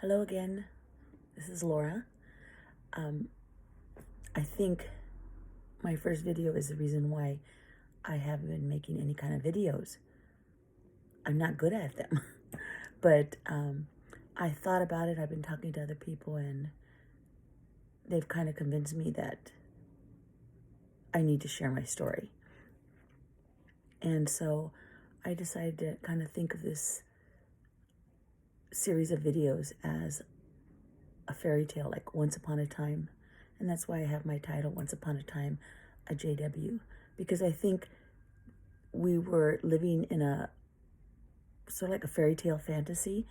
Hello again, this is Laura. I think my first video is the reason why I haven't been making any kind of videos. I'm not good at them, but I thought about it. I've been talking to other people and they've kind of convinced me that I need to share my story. And so I decided to kind of think of this series of videos as a fairy tale, like Once Upon a Time. And that's why I have my title, Once Upon a Time, a JW, because I think we were living in a sort of like a fairy tale fantasy,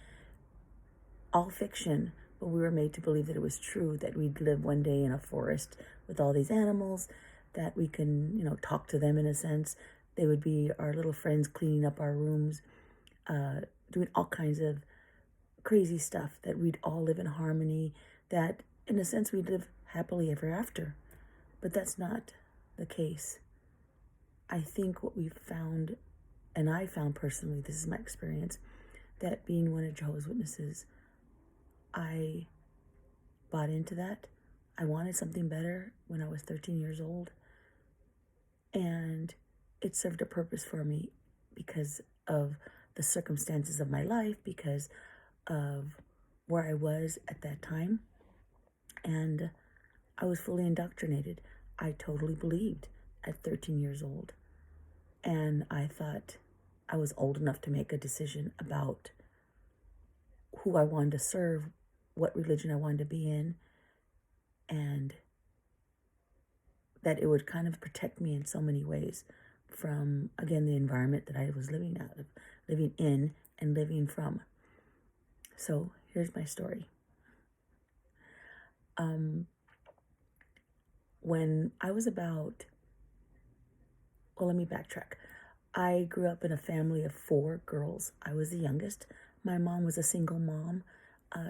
all fiction, but we were made to believe that it was true, that we'd live one day in a forest with all these animals, that we can, talk to them in a sense. They would be our little friends cleaning up our rooms, doing all kinds of crazy stuff, that we'd all live in harmony, that in a sense we'd live happily ever after. But that's not the case. I think what we've found, and I found personally, this is my experience, that being one of Jehovah's Witnesses, I bought into that. I wanted something better when I was 13 years old. And it served a purpose for me because of the circumstances of my life, because of where I was at that time. And I was fully indoctrinated. I totally believed at 13 years old. And I thought I was old enough to make a decision about who I wanted to serve, what religion I wanted to be in, and that it would kind of protect me in so many ways from, again, the environment that I was living out of, living in and living from. So here's my story. When I was about, let me backtrack. I grew up in a family of 4 girls. I was the youngest. My mom was a single mom.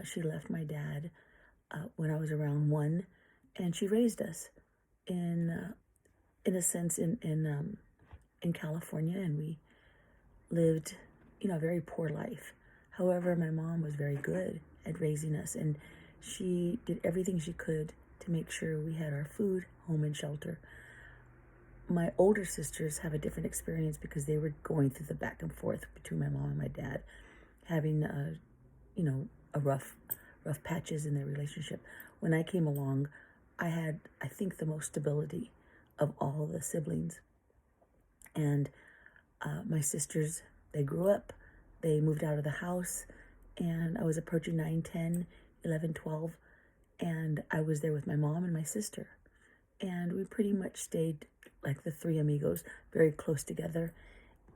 She left my dad when I was around 1, and she raised us in a sense in California, and we lived, a very poor life. However, my mom was very good at raising us, and she did everything she could to make sure we had our food, home, and shelter. My older sisters have a different experience because they were going through the back and forth between my mom and my dad, having a rough patches in their relationship. When I came along, I had, I think, the most stability of all the siblings. And my sisters, they grew up, they moved out of the house, and I was approaching 9, 10, 11, 12, and I was there with my mom and my sister. And we pretty much stayed like the 3 amigos, very close together,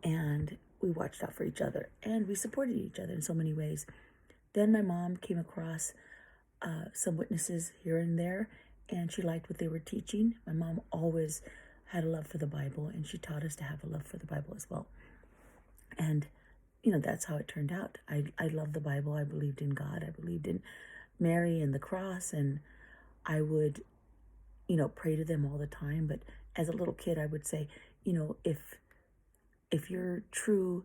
and we watched out for each other, and we supported each other in so many ways. Then my mom came across some witnesses here and there, and she liked what they were teaching. My mom always had a love for the Bible, and she taught us to have a love for the Bible as well. And, that's how it turned out. I loved the Bible. I believed in God. I believed in Mary and the cross, and I would, pray to them all the time. But as a little kid, I would say, if you're true,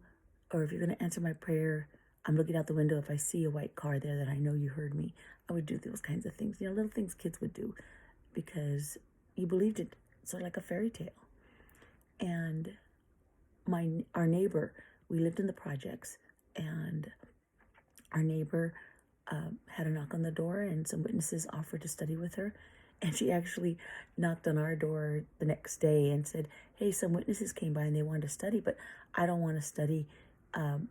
or if you're going to answer my prayer, I'm looking out the window. If I see a white car there, that I know you heard me. I would do those kinds of things, little things kids would do because you believed it, sort of like a fairy tale. And our neighbor, we lived in the projects, and our neighbor had a knock on the door, and some witnesses offered to study with her. And she actually knocked on our door the next day and said, hey, some witnesses came by and they wanted to study, but I don't want to study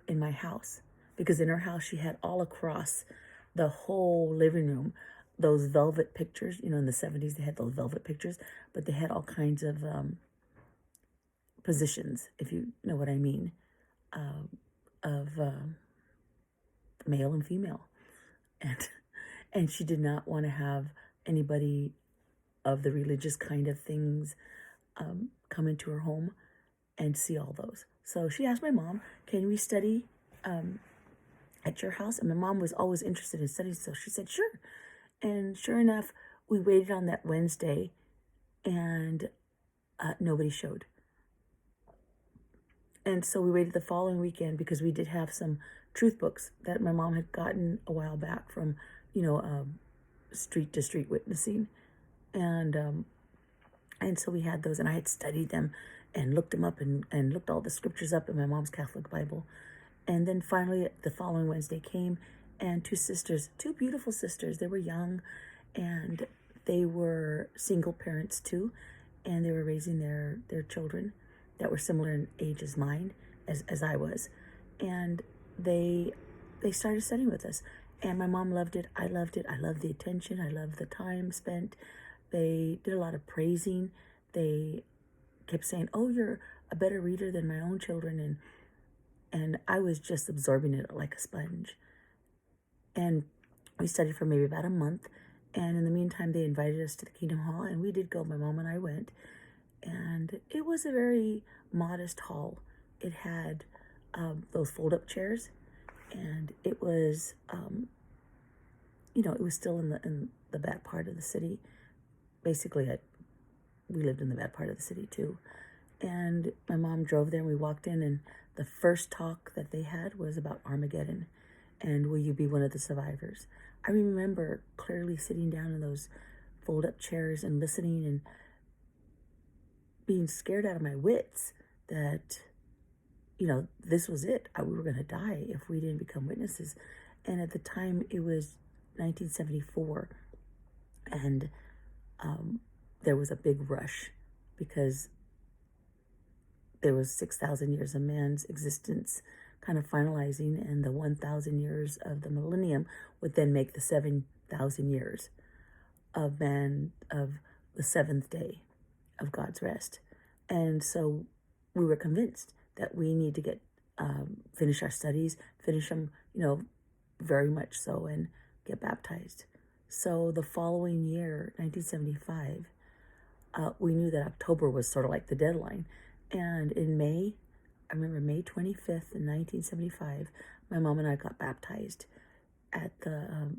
in my house. Because in her house, she had all across the whole living room those velvet pictures. In the 70s, they had those velvet pictures, but they had all kinds of positions, if you know what I mean, of male and female. And she did not want to have anybody of the religious kind of things come into her home and see all those. So she asked my mom, can we study at your house? And my mom was always interested in studying, so she said, sure. And sure enough, we waited on that Wednesday, and nobody showed. And so we waited the following weekend because we did have some truth books that my mom had gotten a while back from, you know, street to street witnessing. And so we had those, and I had studied them and looked them up and looked all the scriptures up in my mom's Catholic Bible. And then finally, the following Wednesday came, and two sisters, two beautiful sisters, they were young, and they were single parents too, and they were raising their children that were similar in age as mine, as I was. And they started studying with us. And my mom loved it. I loved it. I loved the attention. I loved the time spent. They did a lot of praising. They kept saying, "Oh, you're a better reader than my own children." And I was just absorbing it like a sponge. And we studied for maybe about a month. And in the meantime, they invited us to the Kingdom Hall, and we did go. My mom and I went. And it was a very modest hall. It had those fold-up chairs, and it was, it was still in the bad part of the city. Basically, we lived in the bad part of the city too. And my mom drove there, and we walked in, and the first talk that they had was about Armageddon, and will you be one of the survivors? I remember clearly sitting down in those fold-up chairs and listening and being scared out of my wits that, this was it. We were going to die if we didn't become witnesses. And at the time, it was 1974, and there was a big rush because there was 6,000 years of man's existence kind of finalizing, and the 1,000 years of the millennium would then make the 7,000 years of man, of the seventh day of God's rest. And so we were convinced that we need to finish our studies, finish them, very much so, and get baptized. So the following year, 1975, we knew that October was sort of like the deadline. And in May, I remember May 25th in 1975, my mom and I got baptized at the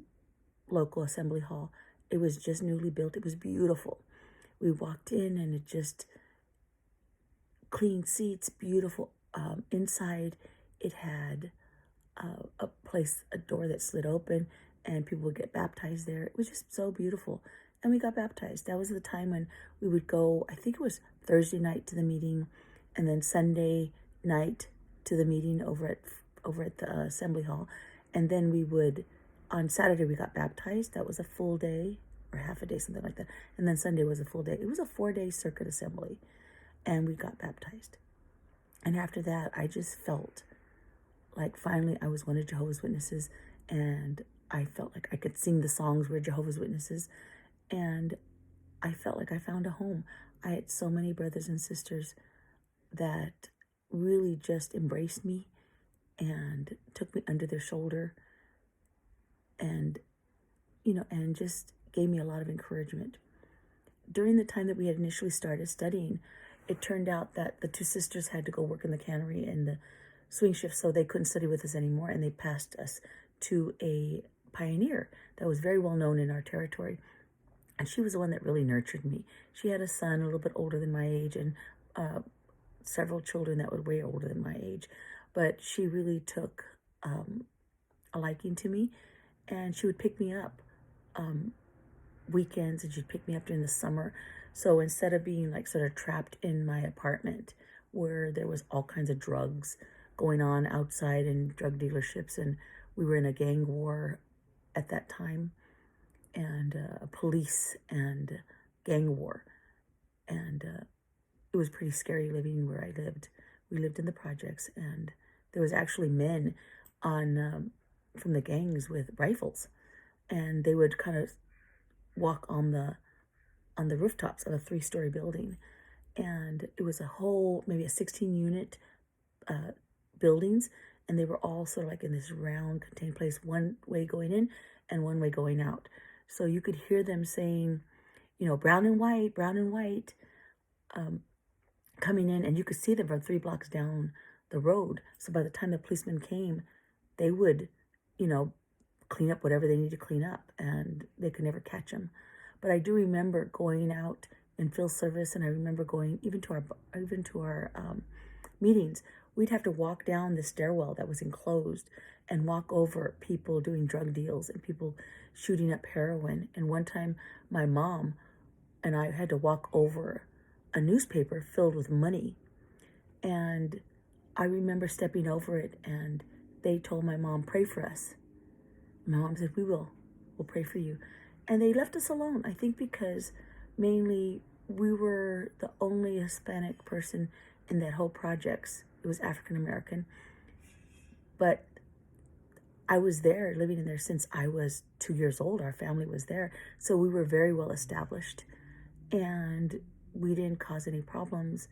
local assembly hall. It was just newly built. It was beautiful. We walked in, and it just clean seats, beautiful. Inside, it had a door that slid open, and people would get baptized there. It was just so beautiful. And we got baptized. That was the time when we would go, I think it was Thursday night to the meeting, and then Sunday night to the meeting over at the assembly hall. And then we would, on Saturday, we got baptized. That was a full day, or half a day, something like that. And then Sunday was a full day. It was a 4-day circuit assembly, and we got baptized. And after that, I just felt like finally I was one of Jehovah's Witnesses, and I felt like I could sing the songs. We're Jehovah's Witnesses, and I felt like I found a home. I had so many brothers and sisters that really just embraced me and took me under their shoulder, and and just gave me a lot of encouragement. During the time that we had initially started studying, it turned out that the two sisters had to go work in the cannery and the swing shift, so they couldn't study with us anymore, and they passed us to a pioneer that was very well known in our territory. And she was the one that really nurtured me. She had a son a little bit older than my age, and several children that were way older than my age. But she really took a liking to me, and she would pick me up weekends, and she'd pick me up during the summer. So instead of being like sort of trapped in my apartment where there was all kinds of drugs going on outside and drug dealerships, and we were in a gang war at that time, and a police and gang war. And it was pretty scary living where I lived. We lived in the projects, and there was actually men from the gangs with rifles, and they would kind of walk on the rooftops of a 3-story building. And it was a whole, maybe a 16-unit buildings, and they were all sort of like in this round contained place, one way going in and one way going out. So you could hear them saying, brown and white, coming in, and you could see them from 3 blocks down the road. So by the time the policemen came, they would, clean up whatever they needed to clean up, and they could never catch them. But I do remember going out in field service, and I remember going even to our meetings we'd have to walk down the stairwell that was enclosed and walk over people doing drug deals and people shooting up heroin. And one time my mom and I had to walk over a newspaper filled with money. And I remember stepping over it, and they told my mom, pray for us. My mom said, we will. We'll pray for you. And they left us alone, I think because mainly we were the only Hispanic person in that whole projects. It was African American. But I was there, living in there since I was 2 years old. Our family was there. So we were very well established. And we didn't cause any problems.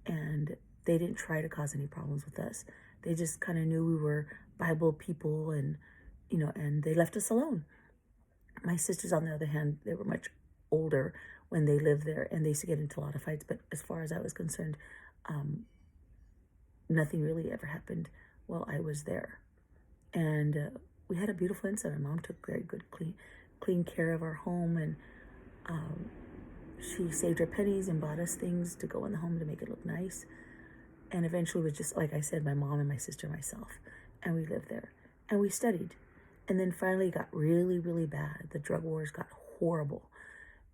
And they didn't try to cause any problems with us. They just kind of knew we were Bible people, and, and they left us alone. My sisters, on the other hand, they were much older when they lived there, and they used to get into a lot of fights. But as far as I was concerned, nothing really ever happened while I was there. And we had a beautiful inside. My mom took very good, clean care of our home, and she saved her pennies and bought us things to go in the home to make it look nice. And eventually it was just, like I said, my mom and my sister and myself. And we lived there. And we studied. And then finally it got really, really bad. The drug wars got horrible.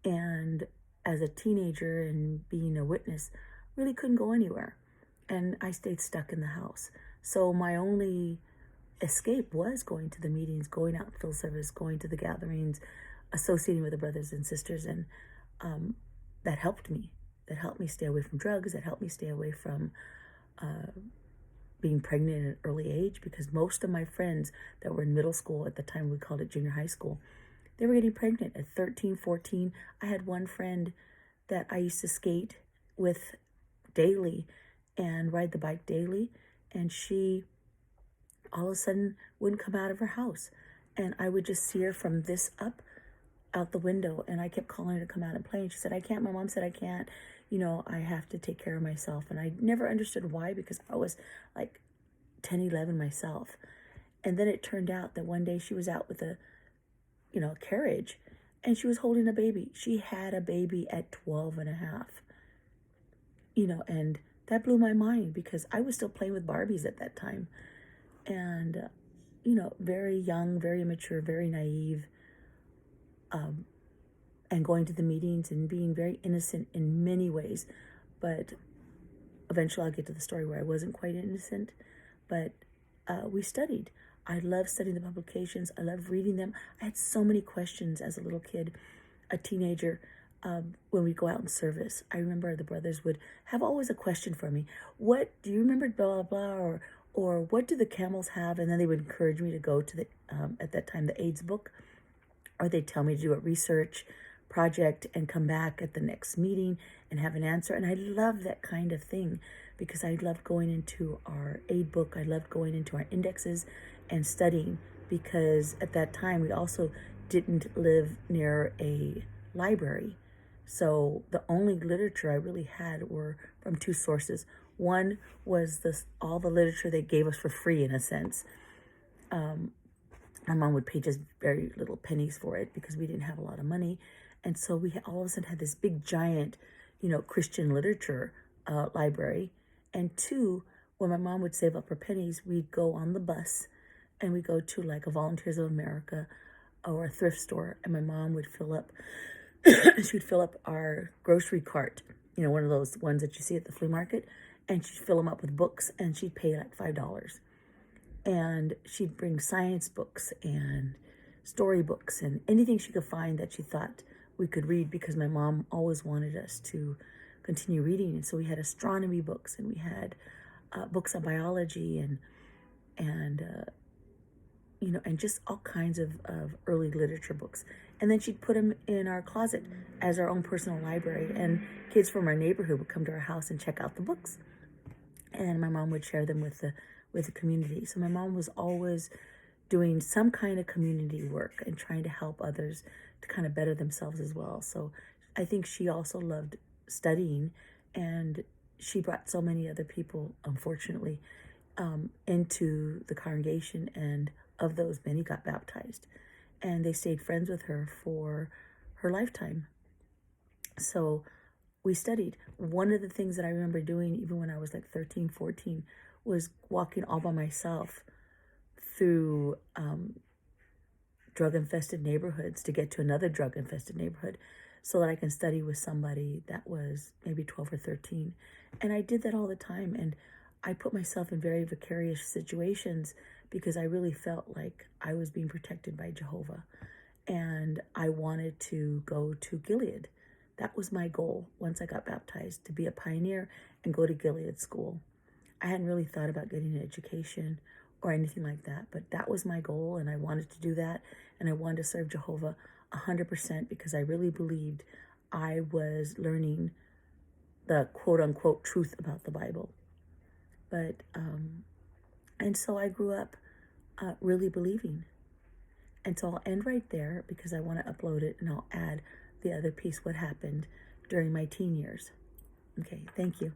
And as a teenager and being a witness, really couldn't go anywhere. And I stayed stuck in the house. So my only escape was going to the meetings, going out in field service, going to the gatherings, associating with the brothers and sisters. And that helped me. That helped me stay away from drugs. That helped me stay away from being pregnant at an early age, because most of my friends that were in middle school at the time, we called it junior high school, they were getting pregnant at 13, 14. I had one friend that I used to skate with daily and ride the bike daily, and she all of a sudden wouldn't come out of her house. And I would just see her from this up out the window, and I kept calling her to come out and play, and she said, I can't. My mom said I can't. I have to take care of myself. And I never understood why, because I was like 10, 11 myself. And then it turned out that one day she was out with a carriage, and she was holding a baby. She had a baby at 12 and a half, and that blew my mind, because I was still playing with Barbies at that time. And, very young, very immature, very naive, and going to the meetings and being very innocent in many ways. But eventually I'll get to the story where I wasn't quite innocent. But we studied. I loved studying the publications. I loved reading them. I had so many questions as a little kid, a teenager, when we go out in service. I remember the brothers would have always a question for me. What do you remember, blah, blah, blah, or what do the camels have? And then they would encourage me to go to the, at that time, the AIDS book, or they'd tell me to do a research project and come back at the next meeting and have an answer. And I love that kind of thing, because I loved going into our aid book. I loved going into our indexes and studying, because at that time we also didn't live near a library. So the only literature I really had were from two sources. One was all the literature they gave us for free, in a sense. My mom would pay just very little pennies for it, because we didn't have a lot of money. And so we all of a sudden had this big, giant, Christian literature library. And two, when my mom would save up her pennies, we'd go on the bus and we'd go to like a Volunteers of America or a thrift store. And my mom would fill up, she'd fill up our grocery cart, one of those ones that you see at the flea market. And she'd fill them up with books, and she'd pay like $5. And she'd bring science books and storybooks and anything she could find that she thought we could read, because my mom always wanted us to continue reading. And so we had astronomy books, and we had books on biology and just all kinds of early literature books. And then she'd put them in our closet as our own personal library. And kids from our neighborhood would come to our house and check out the books. And my mom would share them with the community. So my mom was always doing some kind of community work and trying to help others to kind of better themselves as well. So I think she also loved studying, and she brought so many other people, unfortunately, into the congregation, and of those, many got baptized, and they stayed friends with her for her lifetime. So we studied. One of the things that I remember doing, even when I was like 13, 14, was walking all by myself through drug-infested neighborhoods to get to another drug-infested neighborhood so that I can study with somebody that was maybe 12 or 13. And I did that all the time. And I put myself in very vicarious situations because I really felt like I was being protected by Jehovah. And I wanted to go to Gilead. That was my goal once I got baptized, to be a pioneer and go to Gilead school. I hadn't really thought about getting an education or anything like that, but that was my goal, and I wanted to do that, and I wanted to serve Jehovah 100% because I really believed I was learning the quote-unquote truth about the Bible. But, and so I grew up really believing. And so I'll end right there because I want to upload it, and I'll add the other piece, what happened during my teen years. Okay, thank you.